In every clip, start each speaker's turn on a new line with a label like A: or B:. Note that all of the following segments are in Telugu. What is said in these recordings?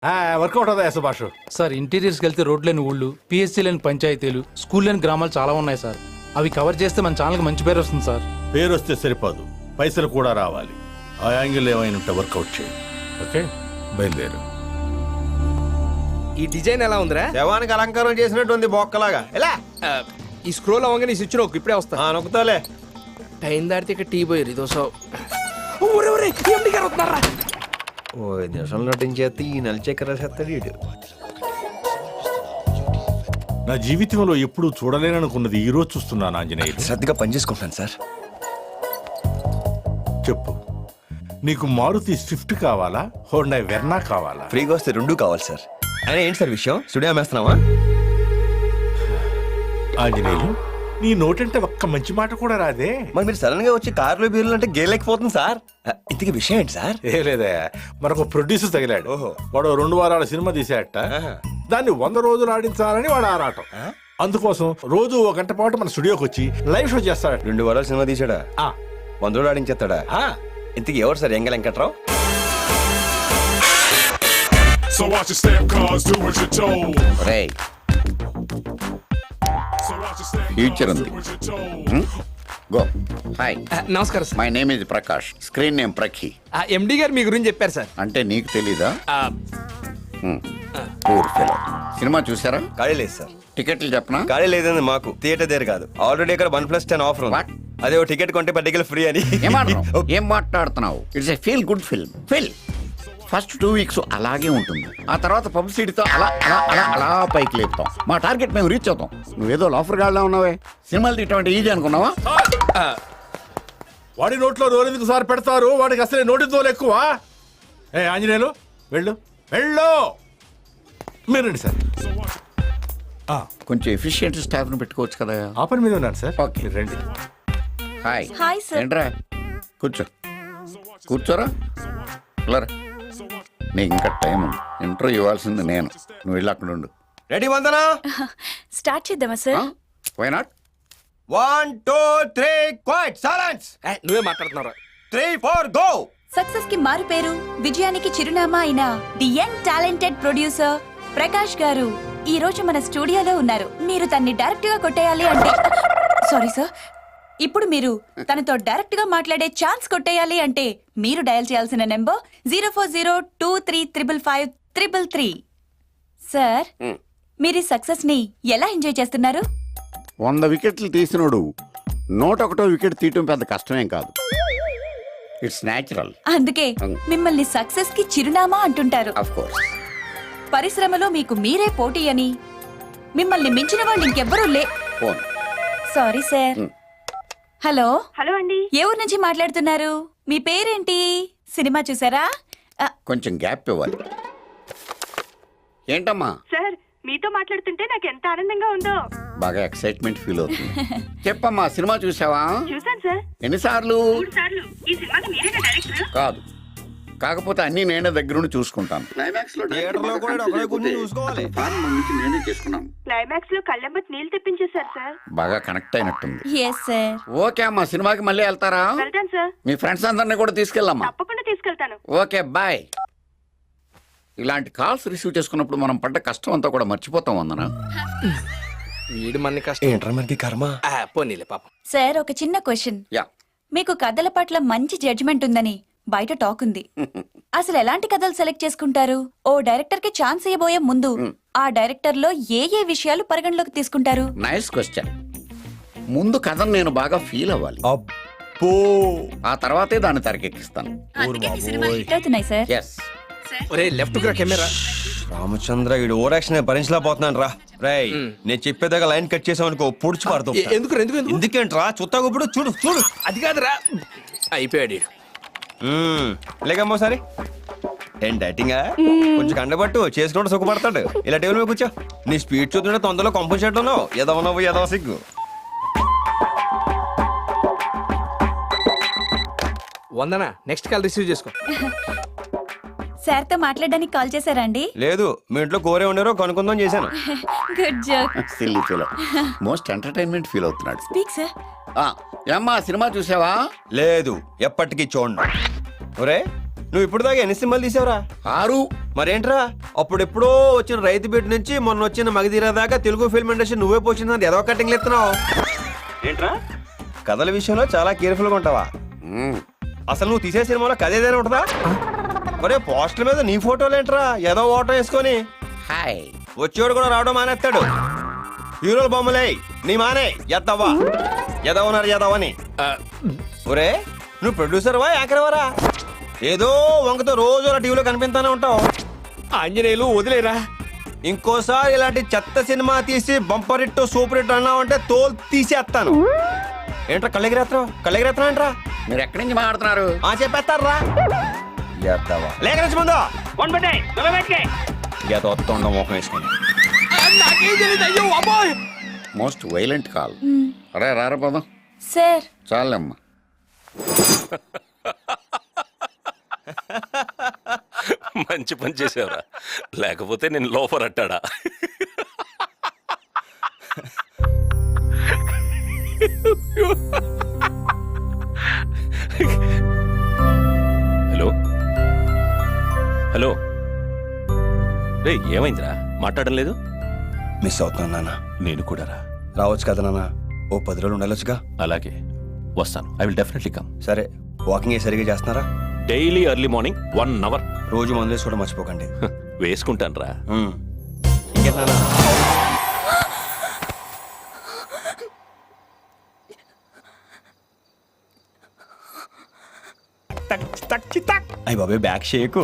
A: వర్కౌట్ అవుతాయా సుభాష్?
B: సార్ ఇంటీరియర్స్కి వెళ్తే రోడ్ లేని ఊళ్ళు, పిఎస్సీ లేని పంచాయతీలు, స్కూల్ లేని గ్రామాలు చాలా ఉన్నాయి సార్. అవి కవర్ చేస్తే మన ఛానల్కి మంచి పేరు వస్తుంది సార్.
A: పేరు వస్తే సరిపోదు, పైసలు కూడా రావాలి. ఆ యాంగిల్ ఏమైనా వర్కౌట్ చేయి. ఓకే, బయలుదేరు.
C: ఈ డిజైన్ ఎలా ఉందిరా?
D: శవానికి అలంకారం చేసినట్టు ఉంది బొక్కలాగా. ఎలా
C: ఈ స్క్రోల్ అవ్వగానే ఈ స్విచ్ నొక్కు, ఇప్పుడే వస్తా.
D: నొక్కుతాలే.
C: టైం దాటితే ఇక్కడ టీ పోయారు ఇదో సో.
D: ఓ 5 నిమిషాలు నటించేస్తే ఈ నలిచక్కెర చేస్తాడు వీడు.
A: నా జీవితంలో ఎప్పుడూ చూడలేననుకున్నది ఈ రోజు చూస్తున్నాను ఆంజనేయులు.
E: శ్రద్ధగా పనిచేసుకుంటాను సార్.
A: చెప్పు, నీకు మారుతి స్విఫ్ట్ కావాలా, హోండా వెర్నా కావాలా?
E: ఫ్రీగా వస్తే 2 కావాలి సార్.
D: అయినా ఏంటి సార్ విషయం? స్టూడియో అమ్మేస్తున్నావా?
A: ఆంజనేయులు, నీ నోటంటే ఒక్క మంచి మాట కూడా రాదే.
E: మరి మీరు సడన్ గా వచ్చి కార్లో బీర్లు అంటే గేలేకపోతుంది సార్. ఇంతకీ విషయం ఏంటి సార్?
A: ఏ లేదా, మనకు ప్రొడ్యూసర్ తగిలాడు.
E: ఓహో.
A: వాడు 2 వారాల సినిమా తీసేట, దాన్ని 100 రోజులు ఆడించాలని వాడు ఆరాటం. అందుకోసం రోజు 1 గంట పాటు మన స్టూడియోకి వచ్చి లైవ్ షో చేస్తాడు.
E: 2 వారాలు సినిమా తీసాడా? 100 రోజులు ఆడించేస్తాడా?
A: ఆ.
E: ఇంతకీ ఎవరు సార్? ఎంగ Venkatrao?
F: So watch your step, cause do what you're told.
G: రేయ్,
F: So watch your step,
G: Future
F: cause
G: ఉంది.
F: do what you're told.
G: Go. Hi,
C: నమస్కారం sir.
G: My name is Prakash, screen name Prakhi.
C: MD గారు మీ గురించి చెప్పారు సార్.
G: అంటే నీకు తెలీదా?
C: ఆ,
G: పూర్ ఫెలో. సినిమా చూసారా?
E: ఖాళీ లేదు సార్.
G: టికెట్లు చెప్పనా?
E: ఖాళీ లేదండి మాకు. థియేటర్ దగ్గర కాదు, ఆల్రెడీ ఇక్కడ 1+10 ఆఫర్
G: What?
E: ఉంది. అదే ఓ టికెట్ కొంటే 10 టికెట్ ఫ్రీ అని.
G: ఏం మాట్లాడుతున్నావు? It's a feel good fill. First 2 weeks అలాగే ఉంటుంది. ఆ తర్వాత పబ్లిసిటీతో అలా అలా అలా అలా పైకి లేపుతాం. మా టార్గెట్ మేము రీచ్ అవుతాం. నువ్వేదో లాఫర్ గాడ్లా ఉన్నావే. సినిమాలు తీయటం ఈజీ అనుకున్నావా?
A: వాడి నోట్లో రోలెందుకు సార్ పెడతారు? వాడికి అసలే నోటి తోలు ఎక్కువ. ఏ ఆంజనేయులు, వెళ్ళు వెళ్ళు. మీరండి సార్.
G: కొంచెం ఎఫిషియెంట్ స్టాఫ్ ని పెట్టుకోవచ్చు కదా.
A: ఆ పని మీద ఉన్నాను సార్.
G: ఓకే.
A: మీరు రండి.
G: హాయ్.
H: Hi sir.
G: ఏంట్రా, కూర్చోరా. లరా. నీకు ఇంకా టైం ఉంది. ఇంటర్వ్యూ ఇవ్వాల్సింది నేను. నువ్వు వెళ్ళి అక్కడ ఉండు.
D: రెడీ వందనా?
H: స్టార్ట్ చేద్దామా sir?
G: Why not?
D: 1 2 3 quiet silence.
C: నువ్వే మాట్లాడుతున్నారా?
D: 3 4 గో.
H: సక్సెస్ కి మారు పేరు, విజయానికి చిరునామా అయిన the young talented producer Prakash గారు ఈ రోజు మన స్టూడియోలో ఉన్నారు. మీరు తన్ని డైరెక్ట్ గా కొట్టేయాలి అంటే, సారీ సార్, ఇప్పుడు మీరు తనతో డైరెక్ట్ గా మాట్లాడే ఛాన్స్ కొట్టేయాలి అంటే మీరు డయల్ చేయాల్సిన నెంబర్ 0402355533. సార్, మీరు ఈ సక్సెస్ ని ఎలా ఎంజాయ్ చేస్తున్నారు?
G: 100 వికెట్లు తీసినోడు 101వ వికెట్ తీయటం పెద్ద కష్టమేం కాదు. It's natural.
H: అందుకే మిమ్మల్ని సక్సెస్ కి చిరునామా అంటుంటారు.
G: Of course.
H: పరిశ్రమలో మీకు మీరే పోటీ అని, మిమ్మల్ని మించిన వాళ్ళు ఇంకెవ్వరూ
G: phone.
H: Sorry sir. Hello.
I: Hello అండి.
H: ఏ ఊరు నుంచి మాట్లాడుతున్నారు? మీ పేరేంటి? సినిమా చూసారా?
G: కొంచెం గ్యాప్ ఇవ్వాలి. ఏంటమ్మా?
I: సార్, మీతో మాట్లాడుతుంటే నాకు ఎంత ఆనందంగా ఉందో.
G: బాగా ఎక్సైట్మెంట్ ఫీల్ అవుతుంది. చెప్పమ్మా, సినిమా చూసావా?
I: చూసాను సార్.
G: ఎన్నిసార్లు?
I: 3 సార్లు. ఈ సినిమాకి మీరేనా డైరెక్టర్?
G: కాదు, కాకపోతే అన్ని నేనే దగ్గరుండి చూసుకుంటాను.
D: థియేటర్లో కూడా ఒకడే కూర్చొని చూసుకోవాలి.
I: క్లైమాక్స్ లో కళ్ళెంబట్ నీళ్లు తెప్పించేశారు సార్.
G: బాగా కనెక్ట్ అయినట్టుంది.
H: Yes sir.
G: ఓకే అమ్మా, సినిమాకి మళ్ళీ వెళ్తారా?
I: వెళ్తాను సార్.
G: మీ ఫ్రెండ్స్ అందరినీ కూడా తీసుకెళ్ళమ్మా.
I: తప్పకుండా తీసుకెళ్తాను.
G: Okay, bye. ఇలాంటి కాల్స్ రిసీవ్ చేసుకున్నప్పుడు మనం పడ్డ కష్టం అంతా కూడా మర్చిపోతాం. వందన
C: వీడు మన కష్టం.
E: ఏంట్రా మనకి కర్మ.
C: పోనీలే పాపం.
H: సార్, ఒక చిన్న క్వశ్చన్.
G: యా.
H: మీకు కథల పట్ల మంచి జడ్జిమెంట్ ఉందని బయట టాక్ ఉంది. అసలు ఎలాంటి కథలు సెలెక్ట్ చేసుకుంటారు? ఓ డైరెక్టర్ కి ఛాన్స్ ఇవ్వబోయే ముందు ఆ డైరెక్టర్ లో ఏ ఏ విషయాలు పరిగణలోకి తీసుకుంటారు?
G: Nice question. ముందు కథను నేను బాగా ఫీల్ అవ్వాలి.
E: అబ్బో.
G: ఆ తర్వాతే దాన్ని తెరకెక్కిస్తాను.
H: హిట్ అవుతున్నాయి సార్.
G: ఎస్.
C: ఒరే లెఫ్ట్ గా కెమెరా.
D: రామచంద్ర వీడు ఓవర్ యాక్షన్ భరించలేకపోతున్నాను రా. రేయ్, నేను చెప్పేదాకా లైన్ కట్ చేసామనుకో పొడిచి పడతాం.
C: ఎందుకు ఎందుకు ఎందుకు?
D: ఎందుకేంట్రా? చుత్తాకు ఇప్పుడు చూడు చూడు.
C: అది కాదురా. అయిపోయాడు.
D: లేకమ్మో సరే. ఏం డైటింగ్? కొంచెం కండబట్టు చేసుకుంటూ సుఖపడతాడు. ఇలా టేబుల్ మీద కూర్చో. నీ స్పీడ్ చూస్తుంటే తొందరలో కంపు చెట్టు ఎదవనవ్వు ఎదవ సిగ్గు.
C: వందనా, నెక్స్ట్ కాల్ రిసీవ్ చేసుకో.
H: సార్ తో మాట్లాడడానికి కాల్ చేశారా అండి?
D: లేదు, మీ ఇంట్లో కోరే ఉన్నారో కనుక్కుందాం చేశాను.
H: Good joke.
G: Silly feel. Most entertainment feel అవుతున్నాడు.
H: Speak sir.
G: ఏమ్మా, సినిమా చూసావా?
D: లేదు, ఎప్పటికీ చూడండి. ఒరే, నువ్వు ఇప్పుడు దాకా ఎన్ని సినిమాలు తీసావురా?
G: 6.
D: మరేంట్రా అప్పుడెప్పుడో వచ్చిన రైతు బిడ్డ నుంచి మొన్న వచ్చిన మగధీర దాకా తెలుగు ఫిల్మ్ ఇండస్ట్రీ నువ్వే పోషిందని ఏదో కటింగ్లు ఎత్తున్నావు ఏంట్రా? కథల విషయంలో చాలా కేర్ఫుల్ గా ఉంటావా? అసలు నువ్వు తీసే సినిమాలో కథ ఏదైనా ఉంటుందా? మరే పోస్టర్ మీద నీ ఫోటోలు ఏంట్రా? ఏదో ఓటం వేసుకొని
G: హాయ్.
D: వచ్చేవాడు కూడా రావడం మానేస్తాడు. హీరోల బొమ్మలే నీ మానే ఎత్తవ్వా ఎదవన్నారు ఎదవని. ఒరే నువ్వు ప్రొడ్యూసర్వా యాంకర్వరా? ఏదో వంకతో రోజు అలా టీవీలో కనిపిస్తానే ఉంటావు.
C: ఆంజనేయులు వదిలేరా.
D: ఇంకోసారి ఇలాంటి చెత్త సినిమా తీసి బంపర్ హిట్ సూపర్ హిట్ అన్నావంటే తోలు తీసేస్తాను. ఏంట్రా కళ్ళెగిరేత్తావు ఏంట్రా?
G: మీరు ఎక్కడి నుంచి మాట్లాడుతున్నారు?
D: చెప్పేస్తారా లేక నుంచి ముందు గెతొత్తుండం ముఖం వేసుకుని.
C: నాకేం తెలియదు. అయ్యో అమ్మాయి.
G: Most violent call. అరే రారా పదం.
H: సార్
G: చాలమ్మా.
J: మంచి పని చేసావురా, లేకపోతే నేను లోపర్ అట్టాడా. హలో హలో రే, ఏమైందిరా మాట్లాడడం లేదు?
D: మిస్ అవుతున్నాను నాన్న.
J: నేను కూడా రా.
D: రావచ్చు కదా నాన్న, ఓ 10 రోజులు ఉండాలొచ్చుగా.
J: అలాగే వస్తాను, ఐ విల్ డెఫినెట్లీ కమ్.
D: సరే వాకింగ్ సరిగా చేస్తున్నారా?
J: Daily early morning 1 hour.
D: రోజు మందు వేసుకోవడం మర్చిపోకండి.
J: వేసుకుంటాను రా.
D: ఇంకేంటి నాన్న? అయ్య బాబాయ్ బ్యాక్ షేకు.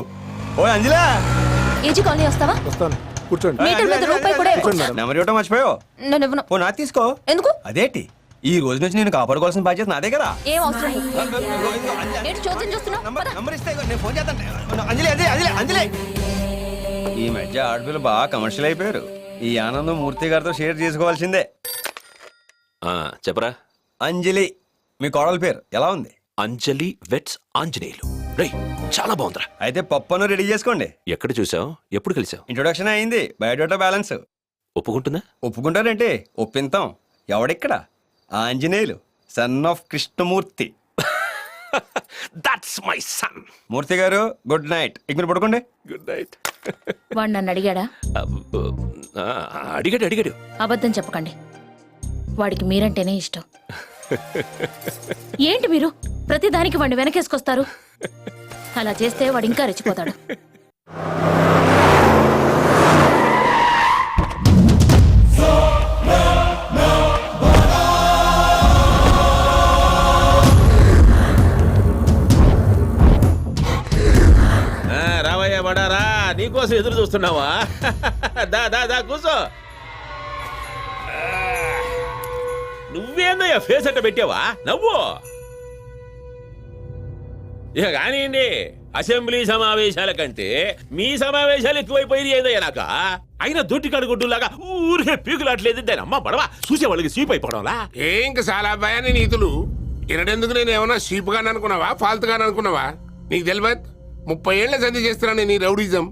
D: ఓ అంజలా
H: ఏజీ కాలనీ వస్తావా?
A: వస్తాను, కూర్చోండి.
H: మీటర్ మీద రూపాయి కూడా ఇవ్వకు.
D: నెంబర్ ఇవ్వటం మర్చిపోయావు.
H: నేను ఇవ్వను.
D: ఓ నా తీసుకో.
H: ఎందుకు?
D: అదేంటి ఈ రోజు నుంచి నేను కాపాడుకోవాల్సిన బాధ్యత నాదే కదా.
H: ఏం అవసరం లేదు. ఏంటి చూద్దాం చూస్తున్నావు? పద.
D: నంబర్ ఇస్తే నేను ఫోన్ చేస్తాను. అంజలి అంజలి అంజలి అంజలి. ఈ మధ్య ఆడపిల్లలు బాగా కమర్షియల్ అయిపోయారు. ఈ ఆనందం మూర్తి గారితో షేర్ చేసుకోవాల్సిందే.
J: చెప్పరా.
D: అంజలి మీ కోడల పేరు ఎలా ఉంది?
J: అంజలి వెట్స్ ఆంజనేయులు. రేయ్ చాలా బాగుందిరా.
D: అయితే పప్పును రెడీ చేసుకోండి.
J: ఎక్కడ చూసావు, ఎప్పుడు కలిసావు?
D: ఇంట్రొడక్షన్ అయింది, బయోడేటా బ్యాలెన్స్.
J: ఒప్పుకుంటుందా?
D: ఒప్పుకుంటారంటే ఒప్పింతాం. ఎవడిక్కడ? Anjaneyulu, son of Krishnamurthy.
J: That's my son.
D: Murthy గారు గుడ్ నైట్. ఇక మీరు పడుకోండి.
J: Good night.
H: వాడు నన్ను అడిగాడా?
J: అడిగాడు.
H: అబద్ధం చెప్పకండి. వాడికి మీరంటేనే ఇష్టం. ఏంటి మీరు ప్రతిదానికి వాడిని వెనకేసుకొస్తారు? అలా చేస్తే వాడు ఇంకా రెచ్చిపోతాడు.
K: రావయ్యా బడారా, నీకోసం ఎదురు చూస్తున్నావా? దా దా దా కూసో. నువ్వేందయ్యా ఫేస్ అట్ట పెట్టావా? నవ్వు. ఇక కానివ్వండి, అసెంబ్లీ సమావేశాల కంటే మీ సమావేశాలు ఎక్కువైపోయింది ఏదయ్యా నాక. అయినా దొట్టి కడుగుడ్డులాగా ఊరికే పీకులాట్లేదు. దాని అమ్మ పడవా చూసే వాళ్ళకి స్వీప్ అయిపోవడంలా.
F: ఇంక చాలా భయాన్ని నీతులు ఇనడెందుకు? నేను ఏమన్నా షీప్గాని అనుకున్నావా, ఫాల్తుగాని అనుకున్నావా? నీకు తెలియదు, 30 ఏళ్ల సంధి చేస్తున్నాను నీ రౌడీజం.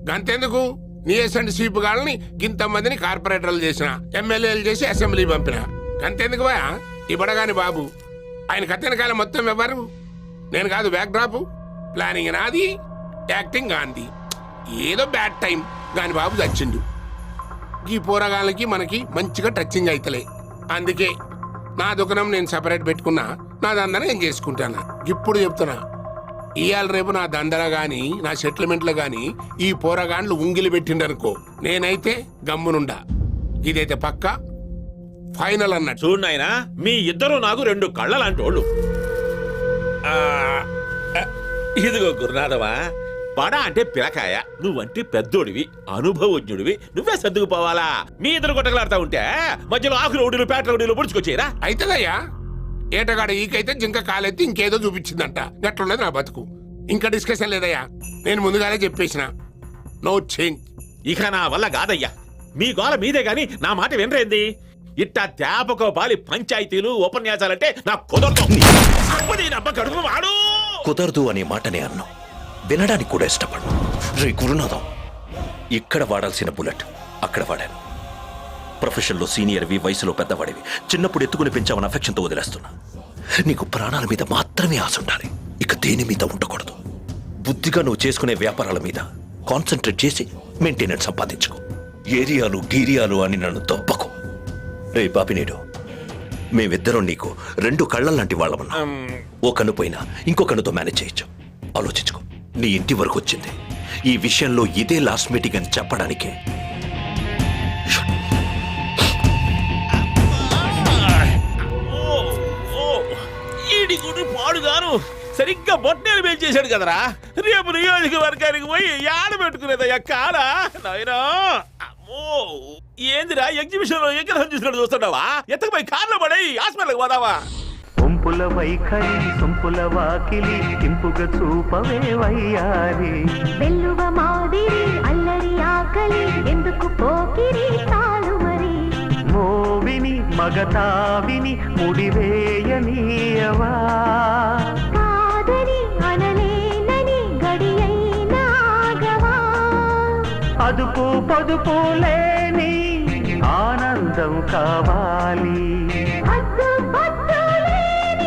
F: గంతెందుకు నీ ఎసంటి షీప్ గాళ్ళని ఇంతమందిని కార్పొరేటర్లు చేసిన, ఎమ్మెల్యేలు చేసి అసెంబ్లీ పంపిన. గంతెందుకు భయ ఇబడగాని బాబు. ఆయన కత్తెనకాల మొత్తం ఎవరు? నేను కాదు. బ్యాక్ డ్రాప్ ప్లానింగ్ నాది, యాక్టింగ్ గాంధీ. ఏదో బ్యాడ్ టైం గాని బాబు చచ్చిండు. ఈ పోరగాళ్ళకి మనకి మంచిగా టచింగ్ అయితలే. అందుకే నా దుకాణం నేను సపరేట్ పెట్టుకున్నా, నా దందన నేను చేసుకుంటాను. ఇప్పుడు చెప్తున్నా, ఇవాళ రేపు నా దండల గాని నా సెటిల్మెంట్లు గాని ఈ పోరగాండ్లు ఉంగిలి పెట్టిండనుకో, నేనైతే గమ్మునుండా. ఇదైతే పక్కా ఫైనల్ అన్నట్టు.
K: చూడు నాయనా, మీ ఇద్దరు నాకు 2 కళ్ళ లాంటి వాళ్ళు. ఇదిగో గురునాథవా, బడా అంటే పిలకాయ, నువ్వంటే పెద్దోడివి, అనుభవజ్ఞుడివి, నువ్వే సర్దుకుపోవాలా. మీ ఇద్దరు కొట్టగలాడుతా ఉంటే మధ్యలో ఆకు రౌడీలు పేట రౌడీలు పుడుచుకొచ్చేరా?
F: అయితేదయ్యా, ఏటగాడ ఈకైతే జింక కాలెత్తి ఇంకేదో చూపించిందంట. గట్లున్నది నా బతుకు. ఇంకా డిస్కషన్ లేదయ్యా, నేను ముందుగానే చెప్పేసిన. No change.
K: ఇక నా వల్ల కాదయ్యా. మీ గోల మీదే గాని నా మాట వినరేంది? ఇట్టా తేపకో పాలి పంచాయతీలు ఉపన్యాసాలంటే నాకు కుదరదు. వాడు
J: కుదరదు అనే మాటనే అన్నాం, వినడానికి కూడా ఇష్టపడు. రే గురునాథం, ఇక్కడ వాడాల్సిన బుల్లెట్ అక్కడ వాడాను. ప్రొఫెషన్లో సీనియర్వి, వయసులో పెద్దవాడివి, చిన్నప్పుడు ఎత్తుకుని పెంచామని అఫెక్షన్తో వదిలేస్తున్నా. నీకు ప్రాణాల మీద మాత్రమే ఆశ ఉండాలి, ఇక దేని మీద ఉండకూడదు. బుద్ధిగా నువ్వు చేసుకునే వ్యాపారాల మీద కాన్సన్ట్రేట్ చేసి మెయింటెనెన్స్ సంపాదించుకో. ఏరియాలు గీరియాలు అని నన్ను దొబ్బకు. రే బాపినేడు, మేమిద్దరం నీకు 2 కళ్ళ లాంటి వాళ్ళమన్నా. ఓ కన్ను పోయినా ఇంకో కన్నుతో మేనేజ్ చేయొచ్చు. ఆలోచించుకో. నీ ఇంటి వరకు వచ్చింది ఈ విషయంలో ఇదే లాస్ట్ మీటింగ్ అని చెప్పడానికే.
K: ఈడి గుడి పాడుగాను సరిగ్గా బొట్టేలు పెంచేశాడు కదరా. రేపు నియోజకవర్గానికి పోయి యాడ పెట్టుకునేదయ్యా కాలా నాయనా. అమ్మో ఏందిరా ఎగ్జిబిషన్ లో ఎక్కడ చూసినట్టు చూస్తున్నావా? ఎత్తకపోయి కార్లో పడే హాస్పిటల్కి పోదావా?
L: ఒంపుల వైఖరి సొంపుల వాకిలి ఇంపుగా చూపవే వయ్యారి.
I: వెల్లువ మాదిరి అల్లరి ఆకలి ఎందుకు పోకిరి తాలు మరి.
L: మోవిని మగతావిని ముడివేయనీయవా.
I: కాదని అనలేనని గడియైనాగవా.
L: అదుపు పొదుపు లేని ఆనందం కావాలి.